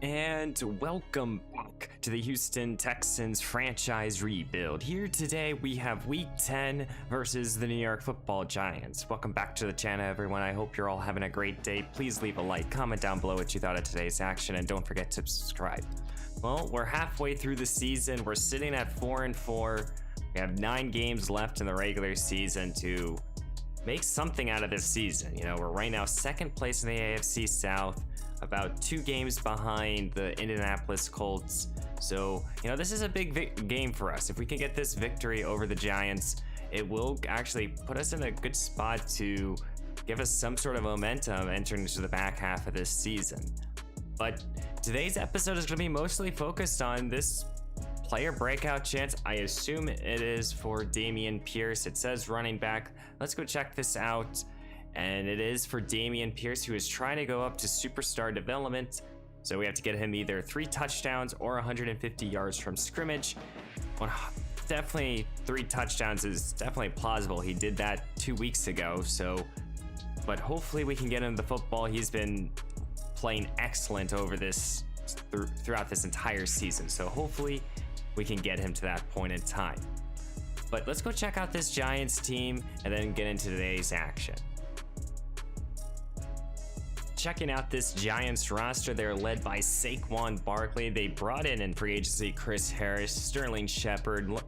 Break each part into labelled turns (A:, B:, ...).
A: And welcome back to the Houston Texans franchise rebuild. Here today we have week 10 versus the New York Football Giants. Welcome back to the channel, everyone. I hope you're all having a great day. Please leave a like, comment down below what you thought of today's action, and don't forget to subscribe. Well, we're halfway through the season. We're sitting at 4-4. We have 9 games left in the regular season to make something out of this season. You know, we're right now second place in the AFC South, about 2 games behind the Indianapolis Colts. So, you know, this is a big game for us. If we can get this victory over the Giants, it will actually put us in a good spot to give us some sort of momentum entering into the back half of this season. But today's episode is going to be mostly focused on this player breakout chance. I assume it is for Dameon Pierce. It says running back. Let's go check this out. And it is for Dameon Pierce, who is trying to go up to superstar development. So we have to get him either 3 touchdowns or 150 yards from scrimmage. Well, definitely 3 touchdowns is definitely plausible. He did that 2 weeks ago. But hopefully we can get him the football. He's been playing excellent over this throughout this entire season. So hopefully we can get him to that point in time. But let's go check out this Giants team and then get into today's action. Checking out this Giants roster, they're led by Saquon Barkley. They brought in free agency Chris Harris, Sterling Shepard,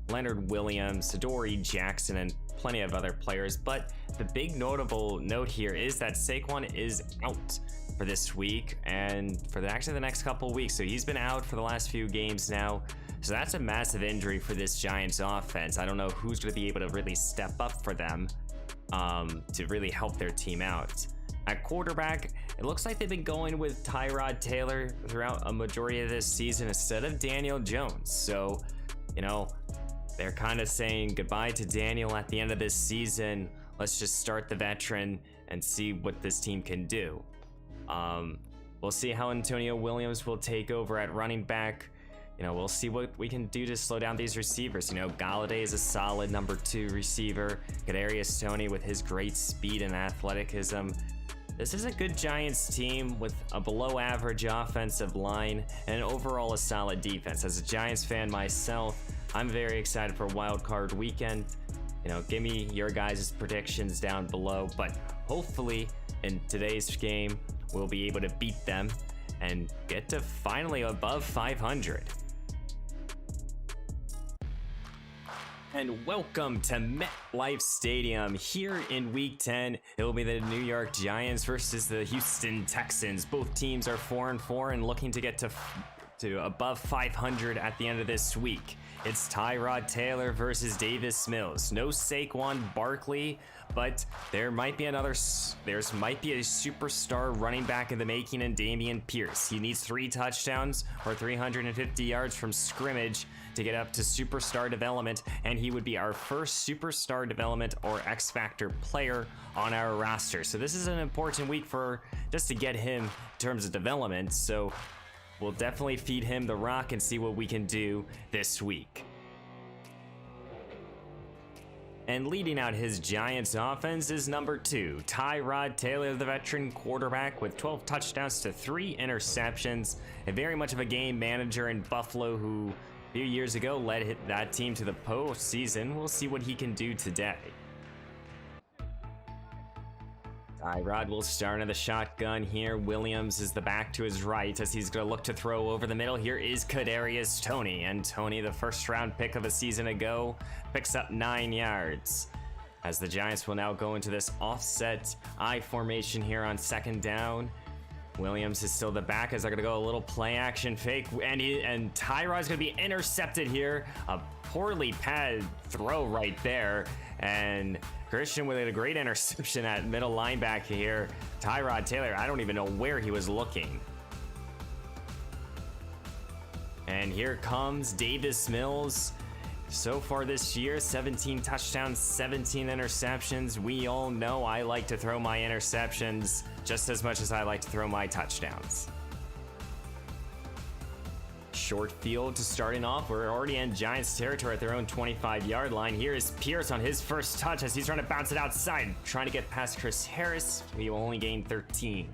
A: Leonard Williams, Adoree Jackson, and plenty of other players. But the big notable note here is that Saquon is out for this week and for actually the next couple of weeks. So he's been out for the last few games now. So that's a massive injury for this Giants offense. I don't know who's going to be able to really step up for them to really help their team out. At quarterback, it looks like they've been going with Tyrod Taylor throughout a majority of this season instead of Daniel Jones. So, you know, they're kind of saying goodbye to Daniel at the end of this season. Let's just start the veteran and see what this team can do. We'll see how Antonio Williams will take over at running back. You know, we'll see what we can do to slow down these receivers. You know, Galladay is a solid number 2 receiver. Kadarius Toney with his great speed and athleticism. This is a good Giants team with a below average offensive line and overall a solid defense. As a Giants fan myself, I'm very excited for Wild Card Weekend. You know, give me your guys' predictions down below, but hopefully in today's game, we'll be able to beat them and get to finally above 500. And welcome to MetLife Stadium. Here in week 10, it will be the New York Giants versus the Houston Texans. Both teams are 4-4 and looking to get to above 500 at the end of this week. It's Tyrod Taylor versus Davis Mills. No Saquon Barkley, but there might be a superstar running back in the making in Dameon Pierce. He needs 3 touchdowns or 350 yards from scrimmage to get up to superstar development, and he would be our first superstar development or X Factor player on our roster. So this is an important week for just to get him in terms of development. So we'll definitely feed him the rock and see what we can do this week. And leading out his Giants offense is number 2, Tyrod Taylor, the veteran quarterback with 12 touchdowns to 3 interceptions. And very much of a game manager in Buffalo who a few years ago led that team to the postseason. We'll see what he can do today. Tyrod will start in the shotgun here. Williams is the back to his right as he's going to look to throw over the middle. Here is Kadarius Toney, and Toney, the first round pick of a season ago, picks up 9 yards. As the Giants will now go into this offset I formation here on 2nd down. Williams is still the back as they're going to go a little play action fake, and Tyrod's going to be intercepted here. A poorly padded throw right there, and Christian with a great interception at middle linebacker here. Tyrod Taylor, I don't even know where he was looking. And here comes Davis Mills. So far this year, 17 touchdowns, 17 interceptions. We all know I like to throw my interceptions just as much as I like to throw my touchdowns. Short field to starting off. We're already in Giants territory at their own 25-yard line. Here is Pierce on his first touch as he's trying to bounce it outside, trying to get past Chris Harris. We will only gain 13.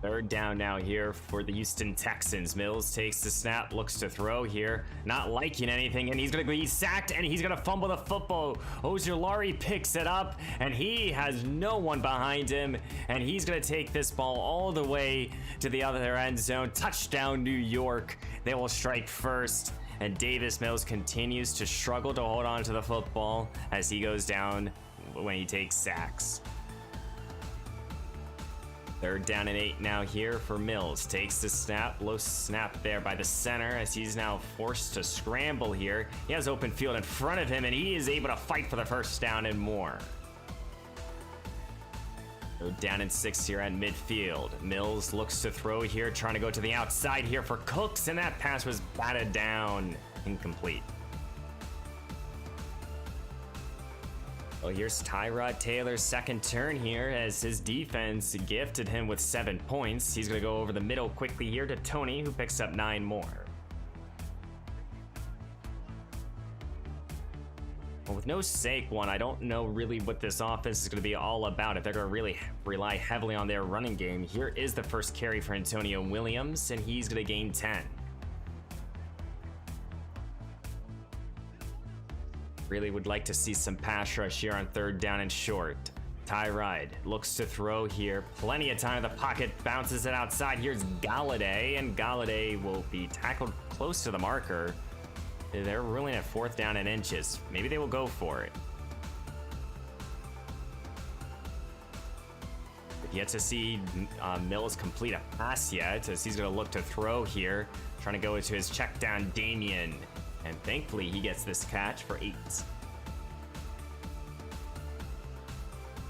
A: Third down now here for the Houston Texans. Mills takes the snap, looks to throw here, not liking anything, and he's gonna be sacked, and he's gonna fumble the football. Ojulari picks it up, and he has no one behind him, and he's gonna take this ball all the way to the other end zone. Touchdown, New York. They will strike first, and Davis Mills continues to struggle to hold on to the football as he goes down when he takes sacks. Third down and 8 now here for Mills. Takes the snap, low snap there by the center as he's now forced to scramble here. He has open field in front of him, and he is able to fight for the first down and more. Third down and 6 here at midfield. Mills looks to throw here, trying to go to the outside here for Cooks, and that pass was batted down, incomplete. Well, here's Tyrod Taylor's second turn here as his defense gifted him with 7 points. He's going to go over the middle quickly here to Tony, who picks up 9 more. Well, with no Saquon, I don't know really what this offense is going to be all about. If they're going to really rely heavily on their running game, here is the first carry for Antonio Williams, and he's going to gain 10. Really would like to see some pass rush here on third down and short. Tyrod looks to throw here. Plenty of time in the pocket. Bounces it outside. Here's Galladay, and Galladay will be tackled close to the marker. They're ruling at 4th down and inches. Maybe they will go for it. We've yet to see Mills complete a pass yet, as he's going to look to throw here. Trying to go into his check down, Dameon. And thankfully, he gets this catch for 8.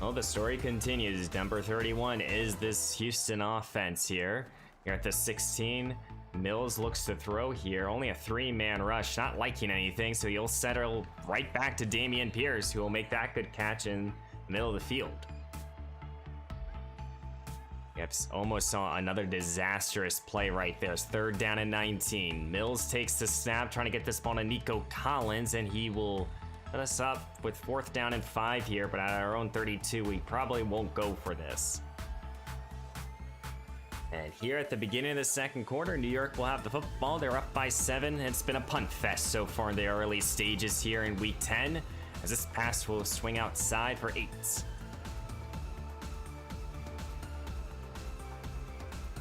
A: Well, the story continues. Number 31 is this Houston offense here. Here at the 16, Mills looks to throw here. Only a 3-man rush, not liking anything, so he'll settle right back to Dameon Pierce, who will make that good catch in the middle of the field. Yep, almost saw another disastrous play right there. It's third down and 19. Mills takes the snap, trying to get this ball to Nico Collins, and he will set us up with 4th down and 5 here, but at our own 32, we probably won't go for this. And here at the beginning of the second quarter, New York will have the football. They're up by 7. It's been a punt fest so far in the early stages here in week 10, as this pass will swing outside for 8.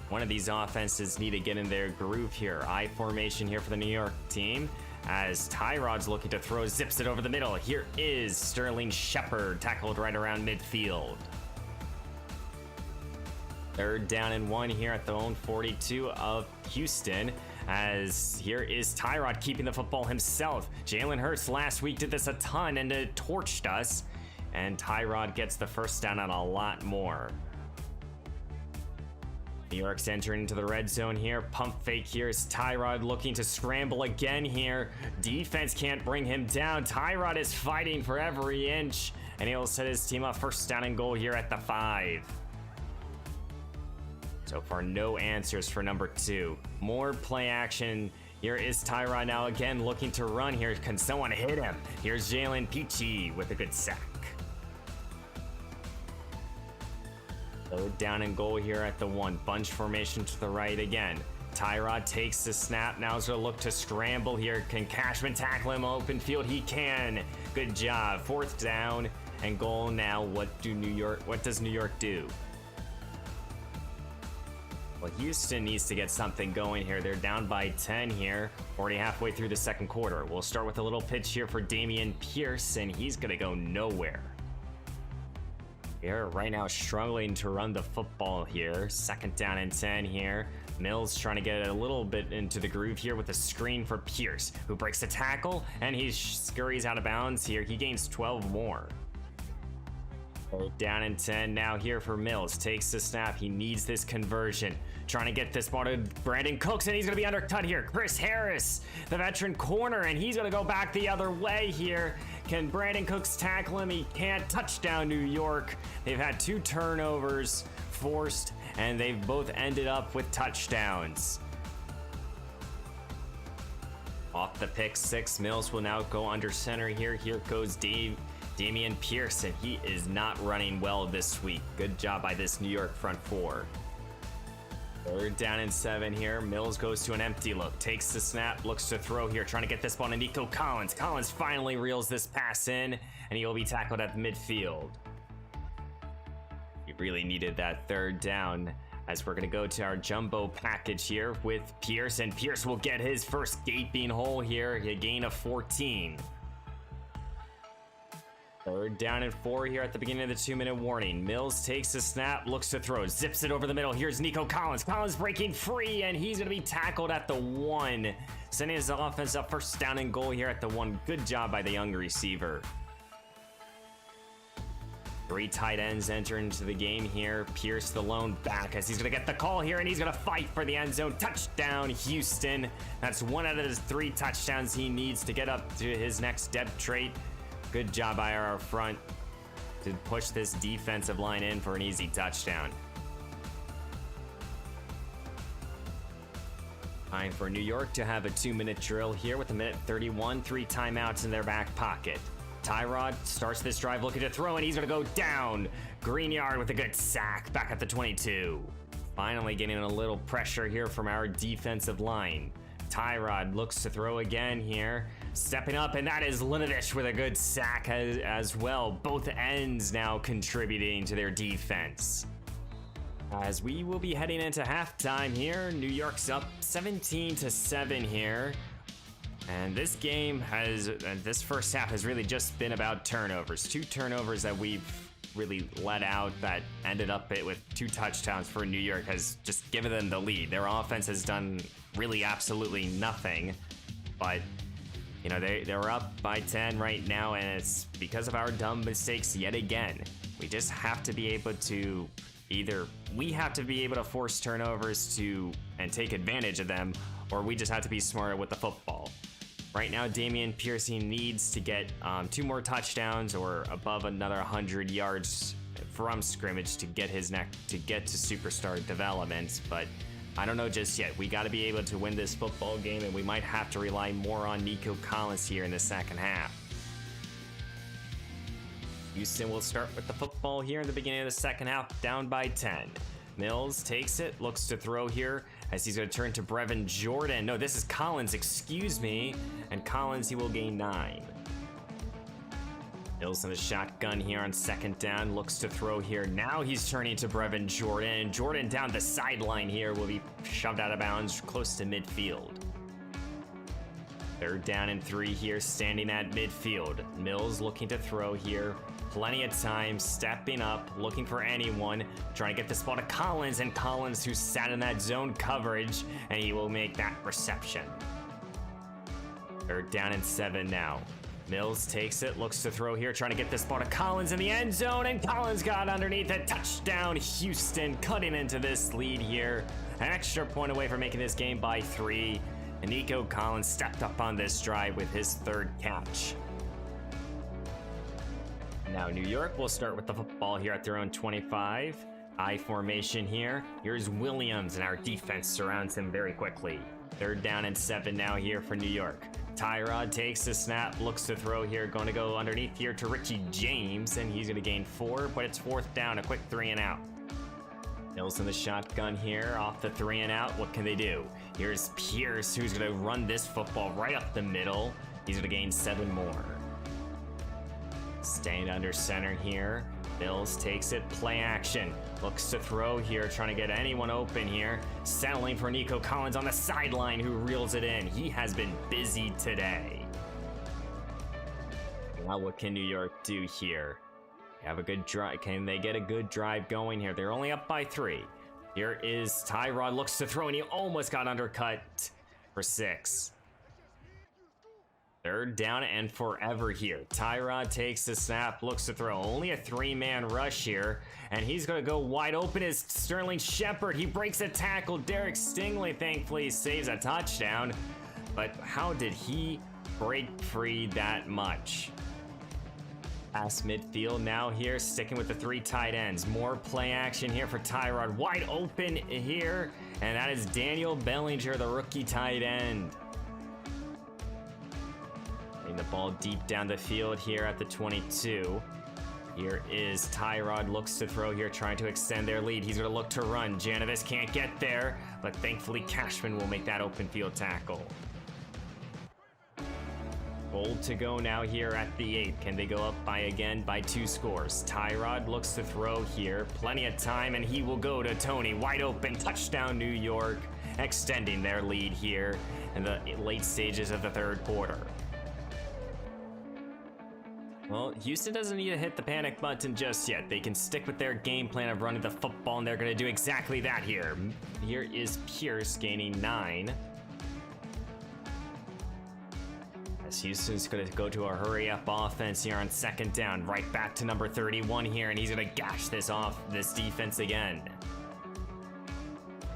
A: One of these offenses need to get in their groove here. I formation here for the New York team as Tyrod's looking to throw, zips it over the middle. Here is Sterling Shepard, tackled right around midfield. Third down and 1 here at the own 42 of Houston, as here is Tyrod keeping the football himself. Jalen Hurts last week did this a ton and it torched us, and Tyrod gets the first down on a lot more. New York's entering into the red zone here. Pump fake here is Tyrod looking to scramble again here. Defense can't bring him down. Tyrod is fighting for every inch, and he'll set his team up first down and goal here at the 5. So far, no answers for number 2. More play action. Here is Tyrod now again looking to run here. Can someone hit him? Here's Jalen Peachy with a good sack. Third down and goal here at the 1. Bunch formation to the right again. Tyrod takes the snap. Now he's going to look to scramble here. Can Cashman tackle him open field? He can. Good job. 4th down and goal now. What does New York do? Well, Houston needs to get something going here. They're down by 10 here, already halfway through the second quarter. We'll start with a little pitch here for Dameon Pierce, and he's going to go nowhere. They're right now struggling to run the football here. Second down and 10 here. Mills trying to get a little bit into the groove here with a screen for Pierce, who breaks the tackle, and he scurries out of bounds here. He gains 12 more. Down and 10 now here for Mills. Takes the snap. He needs this conversion. Trying to get this ball to Brandon Cooks, and he's going to be undercut here. Chris Harris, the veteran corner, and he's going to go back the other way here. Can Brandon Cooks tackle him? He can't. Touchdown, New York. They've had 2 turnovers forced, and they've both ended up with touchdowns. Off the pick 6, Mills will now go under center here. Here goes Dameon Pierce, and he is not running well this week. Good job by this New York front 4. Third down and 7 here. Mills goes to an empty look, takes the snap, looks to throw here, trying to get this ball to Nico Collins. Collins finally reels this pass in, and he will be tackled at the midfield. He really needed that third down, as we're going to go to our jumbo package here with Pierce, and Pierce will get his first gaping hole here, a gain of 14. Third down and 4 here at the beginning of the 2-minute warning. Mills takes the snap, looks to throw, zips it over the middle. Here's Nico Collins. Collins breaking free, and he's going to be tackled at the 1. Sending his offense up first down and goal here at the 1. Good job by the young receiver. 3 tight ends enter into the game here. Pierce the lone back as he's going to get the call here, and he's going to fight for the end zone. Touchdown, Houston. That's 1 out of his 3 touchdowns he needs to get up to his next depth trait. Good job by our front to push this defensive line in for an easy touchdown. Time for New York to have a 2-minute drill here with 1:31, 3 timeouts in their back pocket. Tyrod starts this drive looking to throw, and he's going to go down. Greenyard with a good sack back at the 22. Finally getting a little pressure here from our defensive line. Tyrod looks to throw again here. Stepping up, and that is Linovich with a good sack as well. Both ends now contributing to their defense. As we will be heading into halftime here, New York's up 17-7 here. And this game this first half has really just been about turnovers. 2 turnovers that we've really let out that ended up with 2 touchdowns for New York has just given them the lead. Their offense has done really absolutely nothing, but you know, they're up by 10 right now, and it's because of our dumb mistakes yet again. We just have to be able to we have to be able to force turnovers and take advantage of them, or we just have to be smarter with the football. Right now, Dameon Pierce needs to get 2 more touchdowns or above another 100 yards from scrimmage to get to superstar development, but I don't know just yet. We got to be able to win this football game, and we might have to rely more on Nico Collins here in the second half. Houston will start with the football here in the beginning of the second half, down by 10. Mills takes it, looks to throw here as he's going to turn to Brevin Jordan. No, this is Collins, excuse me. And Collins, he will gain 9. Mills in the shotgun here on second down, looks to throw here. Now he's turning to Brevin Jordan. Jordan down the sideline here will be shoved out of bounds close to midfield. Third down and 3 here, standing at midfield. Mills looking to throw here. Plenty of time, stepping up, looking for anyone, trying to get this ball to Collins, and Collins, who sat in that zone coverage, and he will make that reception. Third down and 7 now. Mills takes it, looks to throw here, trying to get this ball to Collins in the end zone, and Collins got underneath it. Touchdown, Houston, cutting into this lead here. An extra point away from making this game by 3. And Nico Collins stepped up on this drive with his 3rd catch. Now New York will start with the football here at their own 25. I formation here. Here's Williams, and our defense surrounds him very quickly. Third down and 7 now here for New York. Tyrod takes the snap, looks to throw here, going to go underneath here to Richie James, and he's going to gain 4, but it's 4th down, a quick 3 and out. Mills in the shotgun here, off the 3 and out. What can they do? Here's Pierce, who's going to run this football right up the middle. He's going to gain 7 more. Staying under center here. Mills takes it, play action. Looks to throw here, trying to get anyone open here. Settling for Nico Collins on the sideline, who reels it in. He has been busy today. Now what can New York do here? Have a good drive. Can they get a good drive going here? They're only up by 3. Here is Tyrod, looks to throw, and he almost got undercut for 6. Third down and forever here. Tyrod takes the snap, looks to throw. Only a 3-man rush here, and he's going to go wide open as Sterling Shepard. He breaks a tackle. Derek Stingley thankfully saves a touchdown, but how did he break free that much? Past midfield now here, sticking with the 3 tight ends. More play action here for Tyrod. Wide open here, and that is Daniel Bellinger, the rookie tight end. The ball deep down the field here at the 22. Here is Tyrod, looks to throw here, trying to extend their lead. He's going to look to run. Janovis can't get there, but thankfully Cashman will make that open field tackle. Goal to go now here at the 8. Can they go up by 2 scores? Tyrod looks to throw here. Plenty of time, and he will go to Tony. Wide open, touchdown New York, extending their lead here in the late stages of the third quarter. Well, Houston doesn't need to hit the panic button just yet. They can stick with their game plan of running the football, and they're going to do exactly that here. Here is Pierce gaining 9. As Houston's going to go to a hurry-up offense here on second down. Right back to number 31 here, and he's going to gash this defense again.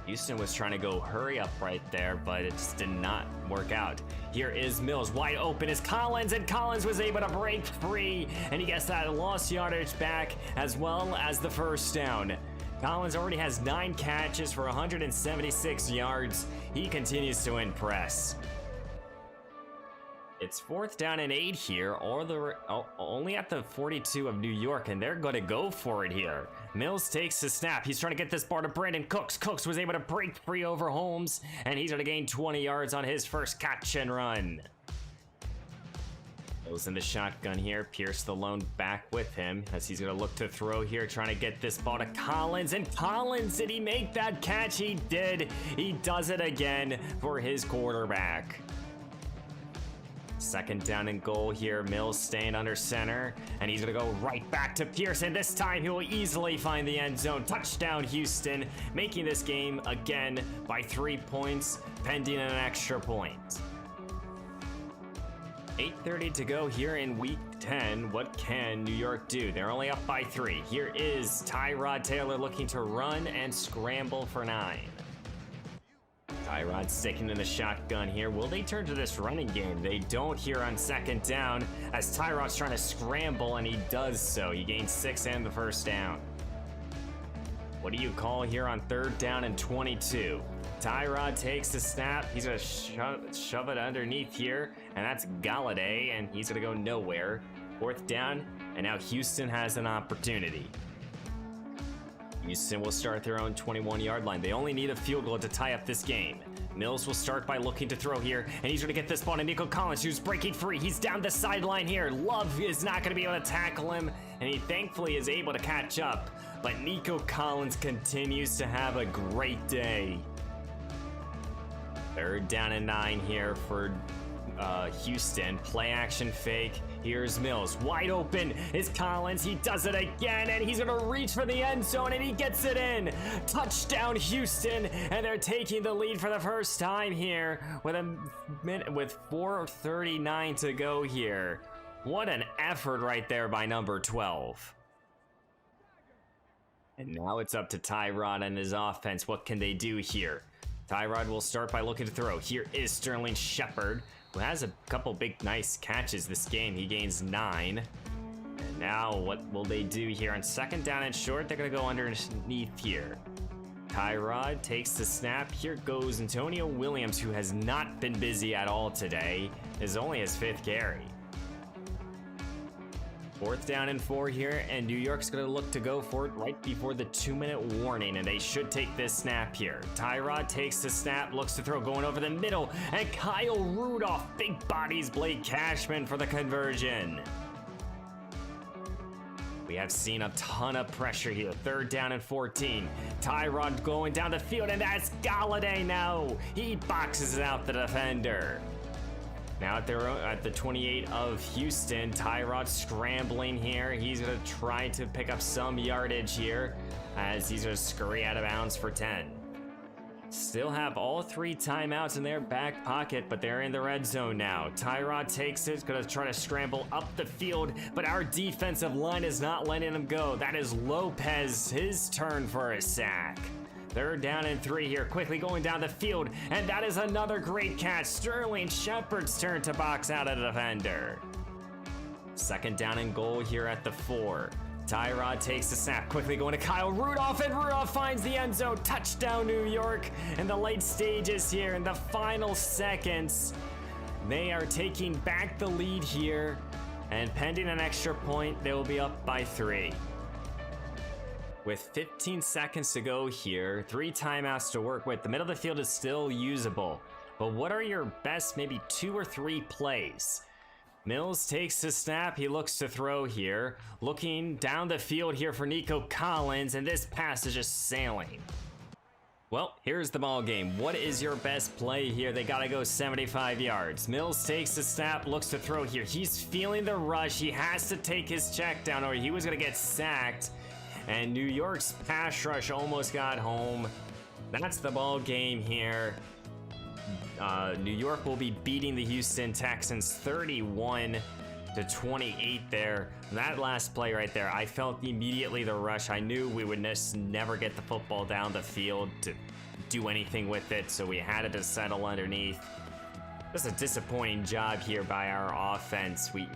A: Houston was trying to go hurry up right there, but it just did not work out. Here is Mills, wide open is Collins, and Collins was able to break free, and he gets that lost yardage back as well as the first down. Collins already has 9 catches for 176 yards. He continues to impress. It's 4th down and 8 here, or only at the 42 of New York, and they're going to go for it here. Mills takes the snap. He's trying to get this ball to Brandon Cooks. Cooks was able to break free over Holmes, and he's going to gain 20 yards on his first catch and run. Mills in the shotgun here. Pierce the lone back with him as he's going to look to throw here, trying to get this ball to Collins. And Collins, did he make that catch? He did. He does it again for his quarterback. Second down and goal here. Mills staying under center, and he's going to go right back to Pearson. This time he will easily find the end zone. Touchdown Houston, making this game again by 3 points, pending an extra point. 8:30 to go here in week 10. What can New York do? They're only up by 3. Here is Tyrod Taylor looking to run and scramble for 9. Tyrod sticking in the shotgun here. Will they turn to this running game? They don't here on second down, as Tyrod's trying to scramble, and he does so. He gains 6 and the first down. What do you call here on third down and 22? Tyrod takes the snap. He's going to shove it underneath here, and that's Galladay, and he's going to go nowhere. 4th down, and now Houston has an opportunity. Houston will start their own 21-yard line. They only need a field goal to tie up this game. Mills will start by looking to throw here, and he's going to get this ball to Nico Collins, who's breaking free. He's down the sideline here. Love is not going to be able to tackle him, and he thankfully is able to catch up. But Nico Collins continues to have a great day. 3rd down and 9 here for Houston. Play action fake. Here's Mills. Wide open is Collins. He does it again, and he's going to reach for the end zone, and he gets it in. Touchdown Houston, and they're taking the lead for the first time here with 4:39 to go here. What an effort right there by number 12. And now it's up to Tyrod and his offense. What can they do here? Tyrod will start by looking to throw. Here is Sterling Shepard, who has a couple big nice catches this game. He gains 9. And now what will they do here on second down and short? They're going to go underneath here. Tyrod takes the snap. Here goes Antonio Williams, who has not been busy at all today. Is only his 5th carry. 4th down and 4 here, and New York's going to look to go for it right before the 2-minute warning, and they should take this snap here. Tyrod takes the snap, looks to throw, going over the middle, and Kyle Rudolph big bodies Blake Cashman for the conversion. We have seen a ton of pressure here. 3rd down and 14. Tyrod going down the field, and that's Galladay now. He boxes out the defender. Now at the 28 of Houston, Tyrod scrambling here. He's going to try to pick up some yardage here as he's going to scurry out of bounds for 10. Still have all 3 timeouts in their back pocket, but they're in the red zone now. Tyrod takes it, going to try to scramble up the field, but our defensive line is not letting him go. That is Lopez, his turn for a sack. 3rd down and 3 here, quickly going down the field, and that is another great catch. Sterling Shepard's turn to box out a defender. 2nd down and goal here at the 4. Tyrod takes the snap, quickly going to Kyle Rudolph, and Rudolph finds the end zone. Touchdown New York in the late stages here, in the final seconds. They are taking back the lead here, and pending an extra point, they will be up by 3. With 15 seconds to go here, 3 timeouts to work with, the middle of the field is still usable. But what are your best maybe 2 or 3 plays? Mills takes the snap, he looks to throw here. Looking down the field here for Nico Collins, and this pass is just sailing. Well, here's the ball game. What is your best play here? They gotta go 75 yards. Mills takes the snap, looks to throw here. He's feeling the rush. He has to take his check down or he was gonna get sacked. And New York's pass rush almost got home. That's the ball game here. New York will be beating the Houston Texans 31-28 there. That last play right there, I felt immediately the rush. I knew we would just never get the football down the field to do anything with it, so we had it to settle underneath. Just a disappointing job here by our offense. We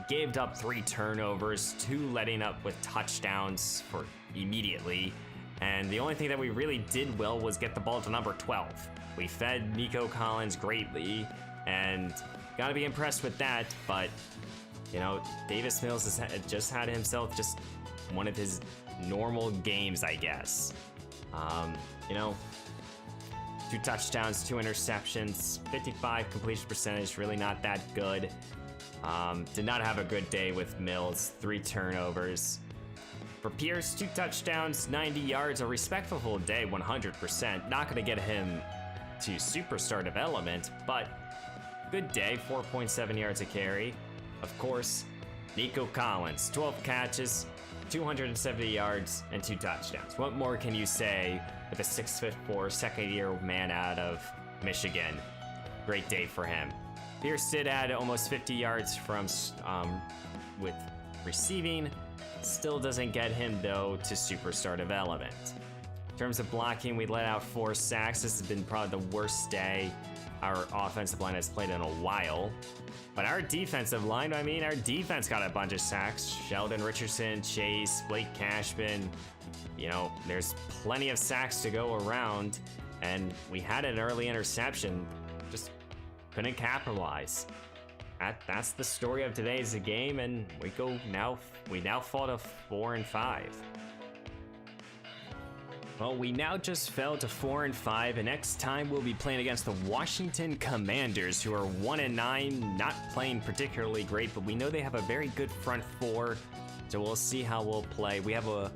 A: gave up 3 turnovers, 2 letting up with touchdowns for immediately, and the only thing that we really did well was get the ball to number 12. We fed Nico Collins greatly, and gotta be impressed with that, but you know, Davis Mills has just had himself just one of his normal games, I guess. You know, 2 touchdowns, 2 interceptions, 55 completion percentage, really not that good. Did not have a good day with Mills, 3 turnovers. For Pierce, 2 touchdowns, 90 yards, a respectable day, 100%. Not gonna get him to superstar development, but good day, 4.7 yards a carry. Of course, Nico Collins, 12 catches, 270 yards, and 2 touchdowns. What more can you say with a 6'4" second-year man out of Michigan? Great day for him. Pierce did add almost 50 yards from with receiving. Still doesn't get him though to superstar development. In terms of blocking, we let out 4 sacks. This has been probably the worst day our offensive line has played in a while. But our defensive line, our defense got a bunch of sacks. Sheldon Richardson, Chase, Blake Cashman. You know, there's plenty of sacks to go around. And we had an early interception, just couldn't capitalize. That's the story of today's game, and we now fall to 4-5. Well, we now just fell to 4-5, and next time we'll be playing against the Washington Commanders, who are 1-9, not playing particularly great, but we know they have a very good front 4, so we'll see how we'll play. We have a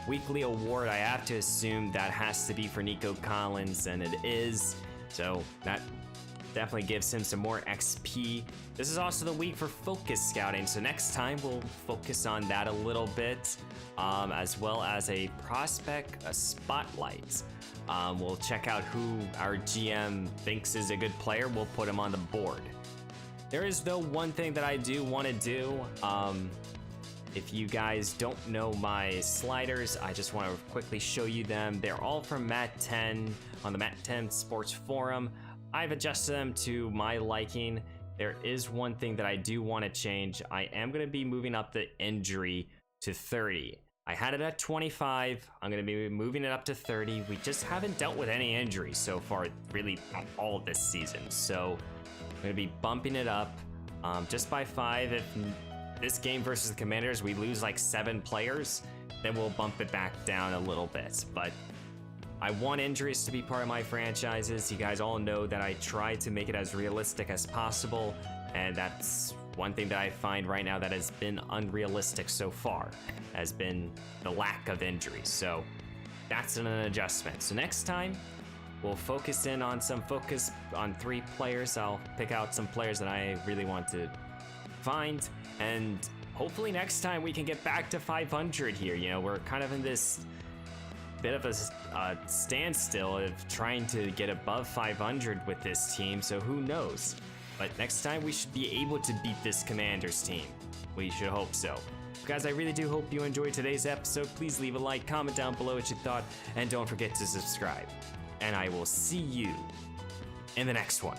A: weekly award. I have to assume that has to be for Nico Collins, and it is, so that definitely gives him some more XP. This is also the week for focus scouting, so next time we'll focus on that a little bit, as well as a prospect spotlight. We'll check out who our GM thinks is a good player. We'll put him on the board. There is though one thing that I do want to do. If you guys don't know my sliders, I just want to quickly show you them. They're all from Mat 10 on the Mat 10 Sports Forum. I've adjusted them to my liking. There is one thing that I do want to change. I am going to be moving up the injury to 30. I had it at 25. I'm going to be moving it up to 30. We just haven't dealt with any injuries so far, really at all this season. So I'm going to be bumping it up just by 5. If this game versus the Commanders, we lose like 7 players, then we'll bump it back down a little bit. But I want injuries to be part of my franchises. You guys all know that I try to make it as realistic as possible, and that's one thing that I find right now that has been unrealistic so far, has been the lack of injuries. So that's an adjustment. So next time, we'll focus on 3 players. I'll pick out some players that I really want to find, and hopefully next time we can get back to 500 here. You know, we're kind of in this bit of a standstill of trying to get above 500 with this team, so who knows? But next time we should be able to beat this Commanders team. We should hope so. Guys, I really do hope you enjoyed today's episode. Please leave a like, comment down below what you thought, and don't forget to subscribe. And I will see you in the next one.